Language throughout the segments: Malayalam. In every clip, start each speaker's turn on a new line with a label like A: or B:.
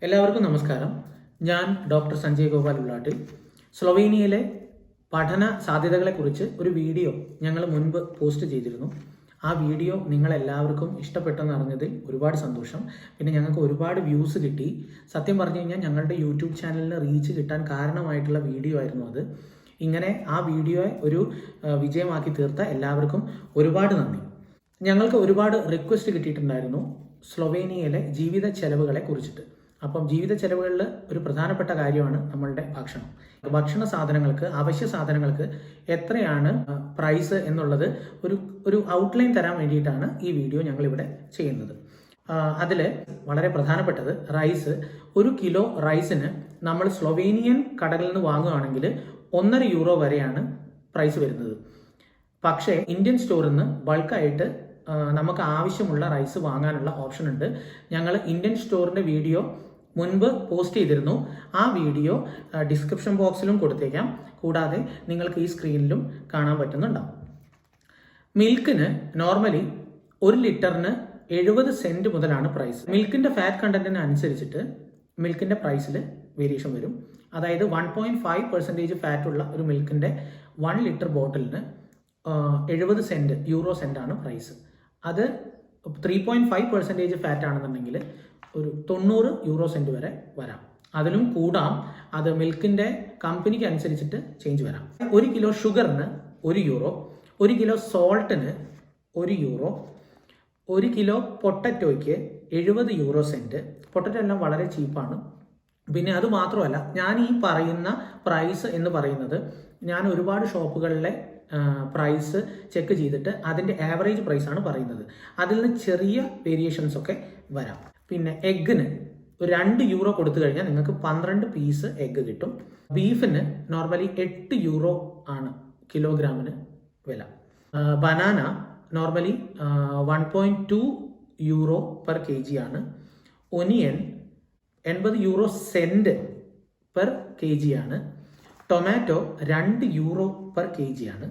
A: എല്ലാവർക്കും നമസ്കാരം. ഞാൻ ഡോക്ടർ സഞ്ജയ് ഗോപാൽ ഉള്ളാട്ടിൽ. സ്ലൊവേനിയയിലെ പഠന സാധ്യതകളെക്കുറിച്ച് ഒരു വീഡിയോ ഞങ്ങൾ മുൻപ് പോസ്റ്റ് ചെയ്തിരുന്നു. ആ വീഡിയോ നിങ്ങളെല്ലാവർക്കും ഇഷ്ടപ്പെട്ടെന്ന് അറിഞ്ഞതിൽ ഒരുപാട് സന്തോഷം. പിന്നെ ഞങ്ങൾക്ക് ഒരുപാട് വ്യൂസ് കിട്ടി. സത്യം പറഞ്ഞു കഴിഞ്ഞാൽ ഞങ്ങളുടെ യൂട്യൂബ് ചാനലിന് റീച്ച് കിട്ടാൻ കാരണമായിട്ടുള്ള വീഡിയോ ആയിരുന്നു അത്. ഇങ്ങനെ ആ വീഡിയോയെ ഒരു വിജയമാക്കി തീർത്ത എല്ലാവർക്കും ഒരുപാട് നന്ദി. ഞങ്ങൾക്ക് ഒരുപാട് റിക്വസ്റ്റ് കിട്ടിയിട്ടുണ്ടായിരുന്നു സ്ലൊവേനിയയിലെ ജീവിത ചെലവുകളെ കുറിച്ചിട്ട്. അപ്പം ജീവിത ചെലവുകളിൽ ഒരു പ്രധാനപ്പെട്ട കാര്യമാണ് നമ്മളുടെ ഭക്ഷണം. ഭക്ഷണ സാധനങ്ങൾക്ക്, അവശ്യ സാധനങ്ങൾക്ക് എത്രയാണ് പ്രൈസ് എന്നുള്ളത് ഒരു ഔട്ട്ലൈൻ തരാൻ വേണ്ടിയിട്ടാണ് ഈ വീഡിയോ ഞങ്ങളിവിടെ ചെയ്യുന്നത്. അതിൽ വളരെ പ്രധാനപ്പെട്ടത് റൈസ്. 1 കിലോ റൈസിന് നമ്മൾ സ്ലൊവേനിയൻ കടകളിൽ നിന്ന് വാങ്ങുകയാണെങ്കിൽ 1.5 യൂറോ വരെയാണ് പ്രൈസ് വരുന്നത്. പക്ഷേ ഇന്ത്യൻ സ്റ്റോറിൽ നിന്ന് ബൾക്കായിട്ട് നമുക്ക് ആവശ്യമുള്ള റൈസ് വാങ്ങാനുള്ള ഓപ്ഷൻ ഉണ്ട്. ഞങ്ങൾ ഇന്ത്യൻ സ്റ്റോറിൻ്റെ വീഡിയോ മുൻപ് പോസ്റ്റ് ചെയ്തിരുന്നു. ആ വീഡിയോ ഡിസ്ക്രിപ്ഷൻ ബോക്സിലും കൊടുത്തേക്കാം. കൂടാതെ നിങ്ങൾക്ക് ഈ സ്ക്രീനിലും കാണാൻ പറ്റുന്നുണ്ടാവും. മിൽക്കിന് നോർമലി 1 ലിറ്ററിന് 70 സെന്റ് മുതലാണ് പ്രൈസ്. മിൽക്കിന്റെ ഫാറ്റ് കണ്ടന്റിന് അനുസരിച്ചിട്ട് മിൽക്കിന്റെ പ്രൈസിൽ വേരിയേഷൻ വരും. അതായത് 1.5% ഫാറ്റ് ഉള്ള ഒരു മിൽക്കിന്റെ 1 ലിറ്റർ ബോട്ടിലിന് 70 സെന്റ് യൂറോ സെന്റ് ആണ് പ്രൈസ്. അത് 3.5% ഫാറ്റ് ആണെന്നുണ്ടെങ്കിൽ ഒരു 90 യൂറോ സെന്റ് വരെ വരാം. അതിലും കൂടാം. അത് മിൽക്കിന്റെ കമ്പനിക്ക് അനുസരിച്ചിട്ട് ചേഞ്ച് വരാം. 1 കിലോ ഷുഗറിന് 1 യൂറോ, 1 കിലോ സോൾട്ടിന് 1 യൂറോ, 1 കിലോ പൊട്ടറ്റോയ്ക്ക് 70 യൂറോ സെന്റ്. പൊട്ടറ്റോ എല്ലാം വളരെ ചീപ്പാണ്. പിന്നെ അത് മാത്രമല്ല, ഞാൻ ഈ പറയുന്ന പ്രൈസ് എന്ന് പറയുന്നത് ഞാൻ ഒരുപാട് ഷോപ്പുകളിലെ പ്രൈസ് ചെക്ക് ചെയ്തിട്ട് അതിൻ്റെ ആവറേജ് പ്രൈസാണ് പറയുന്നത്. അതിൽ നിന്ന് ചെറിയ വേരിയേഷൻസ് ഒക്കെ വരാം. പിന്നെ എഗ്ഗിന് 2 യൂറോ കൊടുത്തു കഴിഞ്ഞാൽ നിങ്ങൾക്ക് 12 പീസ് എഗ്ഗ് കിട്ടും. ബീഫിന് നോർമലി 8 യൂറോ ആണ് കിലോഗ്രാമിന് വില. Banana normally 1.2 euro per kg ആണ്. Onion 80 euro saint per kg ആണ്. ടൊമാറ്റോ 2 യൂറോ പെർ kg ആണ്.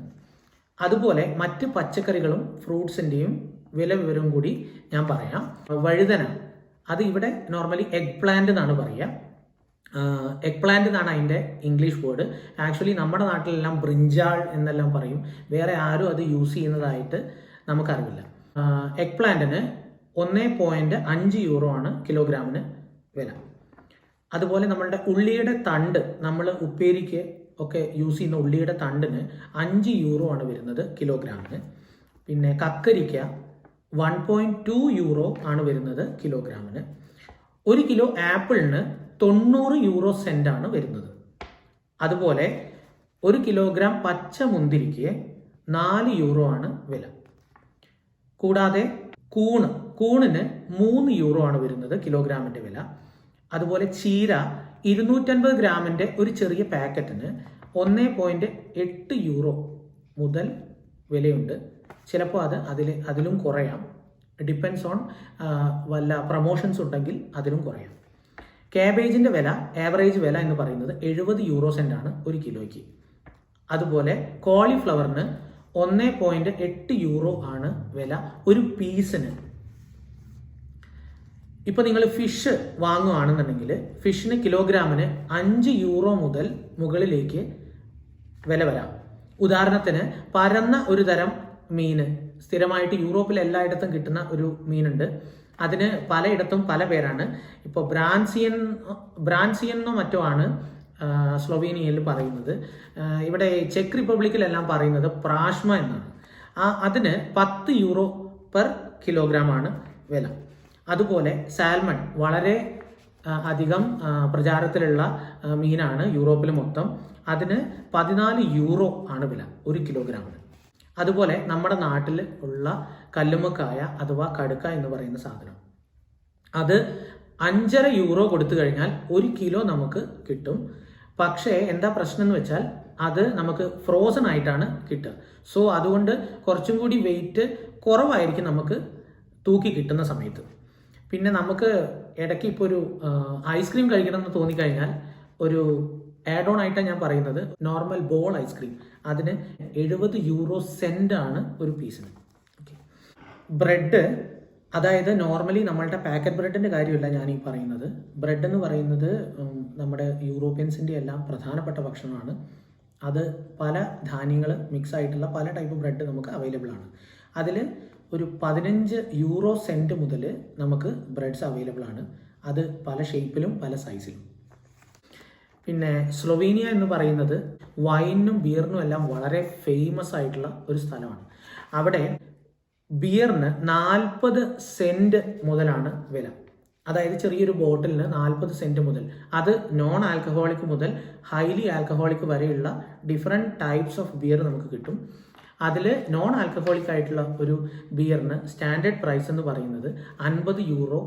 A: അതുപോലെ മറ്റ് പച്ചക്കറികളും ഫ്രൂട്ട്സിൻ്റെയും വില വിവരവും കൂടി ഞാൻ പറയാം. വഴുതന, അത് ഇവിടെ നോർമലി എഗ് പ്ലാന്റ് എന്നാണ് പറയുക. എഗ് പ്ലാന്റ് എന്നാണ് അതിൻ്റെ ഇംഗ്ലീഷ് വേർഡ്. ആക്ച്വലി നമ്മുടെ നാട്ടിലെല്ലാം ബ്രിഞ്ചാൾ എന്നെല്ലാം പറയും. വേറെ ആരും അത് യൂസ് ചെയ്യുന്നതായിട്ട് നമുക്കറിയില്ല. എഗ് പ്ലാന്റിന് 1.5 യൂറോ ആണ് കിലോഗ്രാമിന് വില. അതുപോലെ നമ്മളുടെ ഉള്ളിയുടെ തണ്ട്, നമ്മൾ ഉപ്പേരിക്ക് ഒക്കെ യൂസ് ചെയ്യുന്ന ഉള്ളിയുടെ തണ്ടിന് 5 യൂറോ ആണ് വരുന്നത് കിലോഗ്രാമിന്. പിന്നെ കക്കരിക്ക 1.2 യൂറോ ആണ് വരുന്നത് കിലോഗ്രാമിന്. 1 കിലോ ആപ്പിളിന് 90 യൂറോ സെന്റ് ആണ് വരുന്നത്. അതുപോലെ 1 കിലോഗ്രാം പച്ച മുന്തിരിക്ക് 4 യൂറോ ആണ് വില. കൂടാതെ കൂണിന് 3 യൂറോ ആണ് വരുന്നത് കിലോഗ്രാമിന്റെ വില. അതുപോലെ ചീര 250 ഗ്രാമിന്റെ ഒരു ചെറിയ പാക്കറ്റിന് 1.8 യൂറോ മുതൽ വിലയുണ്ട്. ചിലപ്പോൾ അതിലും കുറയാം. ഡിപ്പെൻസ് ഓൺ വല്ല പ്രൊമോഷൻസ് ഉണ്ടെങ്കിൽ അതിലും കുറയാം. കാബേജിന്റെ വില, ആവറേജ് വില എന്ന് പറയുന്നത് 70 യൂറോ സെന്റ് ആണ് 1 കിലോയ്ക്ക്. അതുപോലെ കോളിഫ്ലവറിന് 1.8 യൂറോ ആണ് വില ഒരു പീസിന്. ഇപ്പോൾ നിങ്ങൾ ഫിഷ് വാങ്ങുകയാണെന്നുണ്ടെങ്കിൽ ഫിഷിന് കിലോഗ്രാമിന് 5 യൂറോ മുതൽ മുകളിലേക്ക് വില വരാം. ഉദാഹരണത്തിന് പരന്ന ഒരു തരം മീന് സ്ഥിരമായിട്ട് യൂറോപ്പിൽ എല്ലായിടത്തും കിട്ടുന്ന ഒരു മീനുണ്ട്. അതിന് പലയിടത്തും പല പേരാണ്. ഇപ്പോൾ ബ്രാൻസിയനോ മറ്റോ ആണ് സ്ലൊവേനിയയിൽ പറയുന്നത്. ഇവിടെ ചെക്ക് റിപ്പബ്ലിക്കിലെല്ലാം പറയുന്നത് പ്രാഷ്മ എന്നാണ്. അതിന് 10 യൂറോ പെർ കിലോഗ്രാം ആണ് വില. അതുപോലെ സാൽമൺ വളരെ അധികം പ്രചാരത്തിലുള്ള മീനാണ് യൂറോപ്പിൽ മൊത്തം. അതിന് 14 യൂറോ ആണ് വില 1 കിലോഗ്രാമിന്. അതുപോലെ നമ്മുടെ നാട്ടിൽ ഉള്ള കല്ലുമ്മക്കായ അഥവാ കടുക്ക എന്ന് പറയുന്ന സാധനം, അത് 5.5 യൂറോ കൊടുത്തു കഴിഞ്ഞാൽ 1 കിലോ നമുക്ക് കിട്ടും. പക്ഷേ എന്താ പ്രശ്നം എന്ന് വെച്ചാൽ അത് നമുക്ക് ഫ്രോസൺ ആയിട്ടാണ് കിട്ടുക. സോ അതുകൊണ്ട് കുറച്ചും കൂടി വെയിറ്റ് കുറവായിരിക്കും നമുക്ക് തൂക്കി കിട്ടുന്ന സമയത്ത്. പിന്നെ നമുക്ക് ഇടയ്ക്ക് ഇപ്പോൾ ഒരു ഐസ്ക്രീം കഴിക്കണം എന്ന് തോന്നിക്കഴിഞ്ഞാൽ ഒരു ആഡ് ഓൺ ആയിട്ടാണ് ഞാൻ പറയുന്നത്, നോർമൽ ബോൾ ഐസ്ക്രീം, അതിന് 70 യൂറോ സെന്റ് ആണ് ഒരു പീസിന്. ഓക്കെ. ബ്രെഡ് അതായത് നോർമലി നമ്മളുടെ പാക്കറ്റ് ബ്രെഡിൻ്റെ കാര്യമല്ല ഞാൻ ഈ പറയുന്നത്. ബ്രെഡ് എന്ന് പറയുന്നത് നമ്മുടെ യൂറോപ്യൻസിൻ്റെ എല്ലാം പ്രധാനപ്പെട്ട ഭക്ഷണമാണ്. അത് പല ധാന്യങ്ങൾ മിക്സ് ആയിട്ടുള്ള പല ടൈപ്പ് ബ്രെഡ് നമുക്ക് അവൈലബിൾ ആണ്. അതിൽ ഒരു 15 യൂറോ സെൻറ്റ് മുതൽ നമുക്ക് ബ്രെഡ്സ് അവൈലബിൾ ആണ്. അത് പല ഷേപ്പിലും പല സൈസിലും. പിന്നെ സ്ലൊവീനിയ എന്ന് പറയുന്നത് വൈനും ബിയറിനും എല്ലാം വളരെ ഫേമസ് ആയിട്ടുള്ള ഒരു സ്ഥലമാണ്. അവിടെ ബിയറിന് 40 സെൻറ്റ് മുതലാണ് വില. അതായത് ചെറിയൊരു ബോട്ടിലിന് 40 സെൻറ്റ് മുതൽ, അത് നോൺ ആൽക്കഹോളിക് മുതൽ ഹൈലി ആൽക്കഹോളിക് വരെയുള്ള ഡിഫറെൻറ്റ് ടൈപ്സ് ഓഫ് ബിയർ നമുക്ക് കിട്ടും. അതിൽ നോൺ ആൽക്കഹോളിക് ആയിട്ടുള്ള ഒരു ബിയറിന് സ്റ്റാൻഡേർഡ് പ്രൈസ് എന്ന് പറയുന്നത് 50 യൂറോ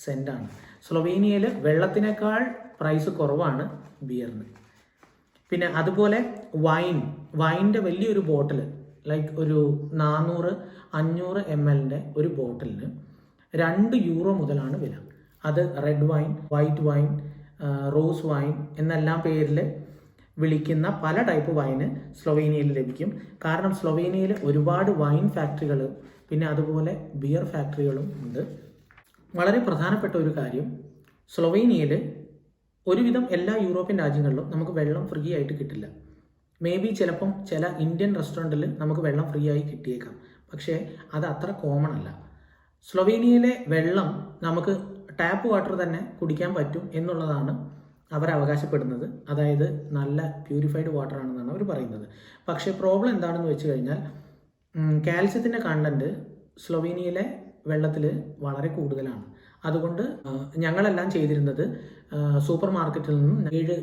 A: സെൻറ്റാണ്. സ്ലൊവേനിയയിൽ വെള്ളത്തിനേക്കാൾ പ്രൈസ് കുറവാണ് ബിയറിന്. പിന്നെ അതുപോലെ വൈൻ്റെ വലിയൊരു ബോട്ടിൽ, ലൈക്ക് ഒരു 400-500 ml ഒരു ബോട്ടിലിന് 2 യൂറോ മുതലാണ് വില. അത് red wine, white wine, rose wine എന്നെല്ലാം പേരിൽ വിളിക്കുന്ന പല ടൈപ്പ് വൈന് സ്ലൊവേനിയയിൽ ലഭിക്കും. കാരണം സ്ലൊവേനിയയിൽ ഒരുപാട് വൈൻ ഫാക്ടറികൾ പിന്നെ അതുപോലെ ബിയർ ഫാക്ടറികളും ഉണ്ട്. വളരെ പ്രധാനപ്പെട്ട ഒരു കാര്യം, സ്ലൊവേനിയയിൽ ഒരുവിധം എല്ലാ യൂറോപ്യൻ രാജ്യങ്ങളിലും നമുക്ക് വെള്ളം ഫ്രീ ആയിട്ട് കിട്ടില്ല. മേ ബി ചിലപ്പം ചില ഇന്ത്യൻ റെസ്റ്റോറൻറ്റിൽ നമുക്ക് വെള്ളം ഫ്രീ ആയി കിട്ടിയേക്കാം, പക്ഷേ അത് അത്ര കോമൺ അല്ല. സ്ലൊവേനിയയിലെ വെള്ളം നമുക്ക് ടാപ്പ് വാട്ടർ തന്നെ കുടിക്കാൻ പറ്റും എന്നുള്ളതാണ് അവർ അവകാശപ്പെടുന്നത്. അതായത് നല്ല പ്യൂരിഫൈഡ് വാട്ടർ ആണെന്നാണ് അവർ പറയുന്നത്. പക്ഷേ പ്രോബ്ലം എന്താണെന്ന് വെച്ച് കഴിഞ്ഞാൽ കാൽസ്യത്തിൻ്റെ കണ്ടൻറ്റ് സ്ലൊവേനിയയിലെ വെള്ളത്തിൽ വളരെ കൂടുതലാണ്. അതുകൊണ്ട് ഞങ്ങളെല്ലാം ചെയ്തിരുന്നത് സൂപ്പർ മാർക്കറ്റിൽ നിന്നും 7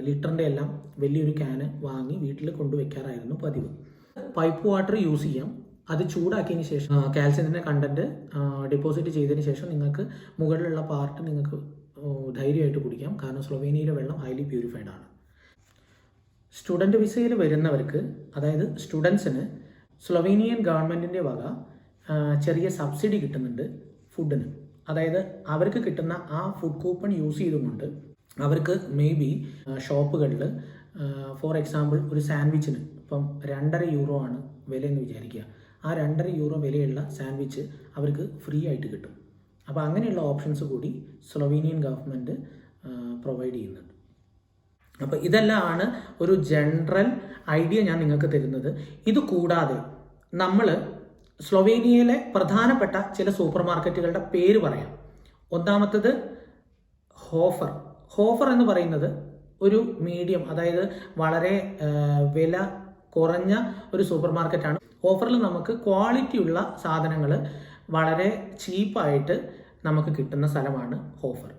A: ലിറ്ററിൻ്റെ എല്ലാം വലിയൊരു ക്യാന് വാങ്ങി വീട്ടിൽ കൊണ്ടുവയ്ക്കാറായിരുന്നു പതിവ്. പൈപ്പ് വാട്ടർ യൂസ് ചെയ്യാം. അത് ചൂടാക്കിയതിന് ശേഷം കാൽസ്യത്തിൻ്റെ കണ്ടൻറ്റ് ഡെപ്പോസിറ്റ് ചെയ്തതിന് ശേഷം നിങ്ങൾക്ക് മുകളിലുള്ള പാർട്ട് നിങ്ങൾക്ക് ധൈര്യമായിട്ട് കുടിക്കാം. കാരണം സ്ലൊവേനിയയിലെ വെള്ളം ഹൈലി പ്യൂരിഫൈഡ് ആണ്. സ്റ്റുഡൻറ്റ് വിസയിൽ വരുന്നവർക്ക്, അതായത് സ്റ്റുഡൻസിന് സ്ലൊവേനിയൻ ഗവൺമെൻറ്റിൻ്റെ വക ചെറിയ സബ്സിഡി കിട്ടുന്നുണ്ട് ഫുഡിന്. അതായത് അവർക്ക് കിട്ടുന്ന ആ ഫുഡ് കൂപ്പൺ യൂസ് ചെയ്തുകൊണ്ട് അവർക്ക് മേ ബി ഷോപ്പുകളിൽ ഫോർ എക്സാമ്പിൾ ഒരു സാൻഡ്വിച്ചിന് ഇപ്പം 2.5 യൂറോ ആണ് വിലയെന്ന് വിചാരിക്കുക. ആ 2.5 യൂറോ വിലയുള്ള സാൻഡ്വിച്ച് അവർക്ക് ഫ്രീ ആയിട്ട് കിട്ടും. അപ്പോൾ അങ്ങനെയുള്ള ഓപ്ഷൻസ് കൂടി സ്ലൊവേനിയൻ ഗവൺമെൻറ് പ്രൊവൈഡ് ചെയ്യുന്നുണ്ട്. അപ്പോൾ ഇതെല്ലാമാണ് ഒരു ജനറൽ ഐഡിയ ഞാൻ നിങ്ങൾക്ക് തരുന്നത്. ഇത് കൂടാതെ നമ്മൾ സ്ലൊവേനിയയിലെ പ്രധാനപ്പെട്ട ചില സൂപ്പർ മാർക്കറ്റുകളുടെ പേര് പറയാം. ഒന്നാമത്തത് ഹോഫർ എന്ന് പറയുന്നത് ഒരു മീഡിയം, അതായത് വളരെ വില കുറഞ്ഞ ഒരു സൂപ്പർ മാർക്കറ്റാണ്. ഓഫറിൽ നമുക്ക് ക്വാളിറ്റിയുള്ള സാധനങ്ങൾ വളരെ ചീപ്പായിട്ട് നമുക്ക് കിട്ടുന്ന സ്ഥലമാണ് ഹോഫർ.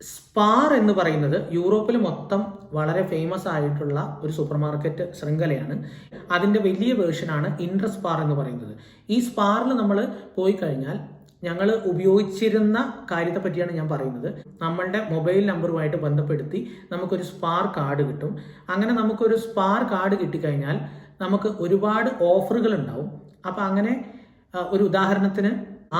A: സ്പാർ എന്ന് പറയുന്നത് യൂറോപ്പിൽ മൊത്തം വളരെ ഫേമസ് ആയിട്ടുള്ള ഒരു സൂപ്പർ മാർക്കറ്റ് ശൃംഖലയാണ്. അതിൻ്റെ വലിയ വേർഷനാണ് ഇൻട്രസ്പാർ എന്ന് പറയുന്നത്. ഈ സ്പാറിൽ നമ്മൾ പോയി കഴിഞ്ഞാൽ ഞങ്ങൾ ഉപയോഗിച്ചിരുന്ന കാര്യത്തെ പറ്റിയാണ് ഞാൻ പറയുന്നത്. നമ്മളുടെ മൊബൈൽ നമ്പറുമായിട്ട് ബന്ധപ്പെടുത്തി നമുക്കൊരു സ്പാർ കാർഡ് കിട്ടും. അങ്ങനെ നമുക്കൊരു സ്പാർ കാർഡ് കിട്ടിക്കഴിഞ്ഞാൽ നമുക്ക് ഒരുപാട് ഓഫറുകൾ ഉണ്ടാവും. അപ്പോൾ അങ്ങനെ ഒരു ഉദാഹരണത്തിന്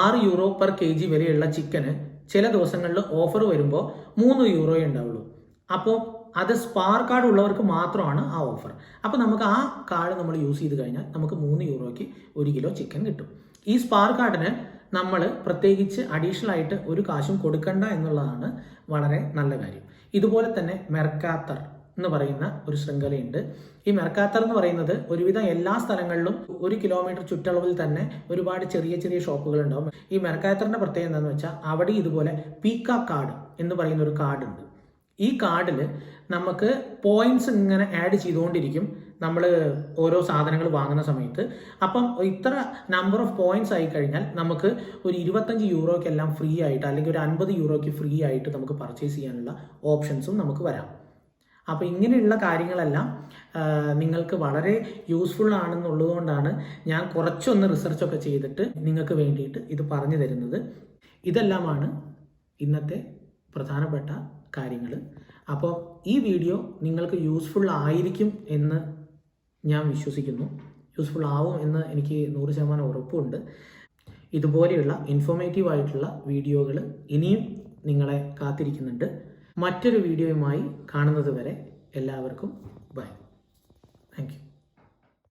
A: 6 യൂറോ പെർ kg വിലയുള്ള ചിക്കന് ചില ദിവസങ്ങളിൽ ഓഫർ വരുമ്പോൾ 3 യൂറോയേ ഉണ്ടാവുള്ളൂ. അപ്പോൾ അത് സ്പാർ കാർഡ് ഉള്ളവർക്ക് മാത്രമാണ് ആ ഓഫർ. അപ്പോൾ നമുക്ക് ആ കാർഡ് നമ്മൾ യൂസ് ചെയ്ത് കഴിഞ്ഞാൽ നമുക്ക് 3 യൂറോയ്ക്ക് 1 കിലോ ചിക്കൻ കിട്ടും. ഈ സ്പാർ കാർഡിന് നമ്മൾ പ്രത്യേകിച്ച് അഡീഷണൽ ആയിട്ട് ഒരു കാശും കൊടുക്കണ്ട എന്നുള്ളതാണ് വളരെ നല്ല കാര്യം. ഇതുപോലെ തന്നെ മെർക്കാത്തർ എന്ന് പറയുന്ന ഒരു ശൃംഖലയുണ്ട്. ഈ മെർക്കാത്തർ എന്ന് പറയുന്നത് ഒരുവിധം എല്ലാ സ്ഥലങ്ങളിലും 1 കിലോമീറ്റർ ചുറ്റളവിൽ തന്നെ ഒരുപാട് ചെറിയ ചെറിയ ഷോപ്പുകൾ ഉണ്ടാവും. ഈ മെർക്കാത്തറിന്റെ പ്രത്യേകത എന്താണെന്ന് വെച്ചാൽ അവിടെ ഇതുപോലെ പീക്ക കാർഡ് എന്ന് പറയുന്ന ഒരു കാർഡ് ഉണ്ട്. ഈ കാർഡിൽ നമുക്ക് പോയിന്റ്സ് ഇങ്ങനെ ആഡ് ചെയ്തുകൊണ്ടിരിക്കും നമ്മൾ ഓരോ സാധനങ്ങൾ വാങ്ങുന്ന സമയത്ത്. അപ്പം ഇത്ര നമ്പർ ഓഫ് പോയിന്റ്സ് ആയി കഴിഞ്ഞാൽ നമുക്ക് ഒരു 25 യൂറോയ്ക്കെല്ലാം ഫ്രീ ആയിട്ട്, അല്ലെങ്കിൽ ഒരു 50 യൂറോയ്ക്ക് ഫ്രീ ആയിട്ട് നമുക്ക് പർച്ചേസ് ചെയ്യാനുള്ള ഓപ്ഷൻസും നമുക്ക് വരാം. അപ്പോൾ ഇങ്ങനെയുള്ള കാര്യങ്ങളെല്ലാം നിങ്ങൾക്ക് വളരെ യൂസ്ഫുൾ ആണെന്നുള്ളതുകൊണ്ടാണ് ഞാൻ കുറച്ചൊന്ന് റിസർച്ചൊക്കെ ചെയ്തിട്ട് നിങ്ങൾക്ക് വേണ്ടിയിട്ട് ഇത് പറഞ്ഞു തരുന്നത്. ഇതെല്ലാമാണ് ഇന്നത്തെ പ്രധാനപ്പെട്ട കാര്യങ്ങൾ. അപ്പോൾ ഈ വീഡിയോ നിങ്ങൾക്ക് യൂസ്ഫുൾ ആയിരിക്കും എന്ന് ഞാൻ വിശ്വസിക്കുന്നു. യൂസ്ഫുൾ ആവും എന്ന് എനിക്ക് 100% ഉറപ്പുണ്ട്. ഇതുപോലെയുള്ള ഇൻഫോർമേറ്റീവ് ആയിട്ടുള്ള വീഡിയോകൾ ഇനിയും നിങ്ങളെ കാത്തിരിക്കുന്നുണ്ട്. മറ്റൊരു വീഡിയോയുമായി കാണുന്നത് വരെ എല്ലാവർക്കും ബൈ.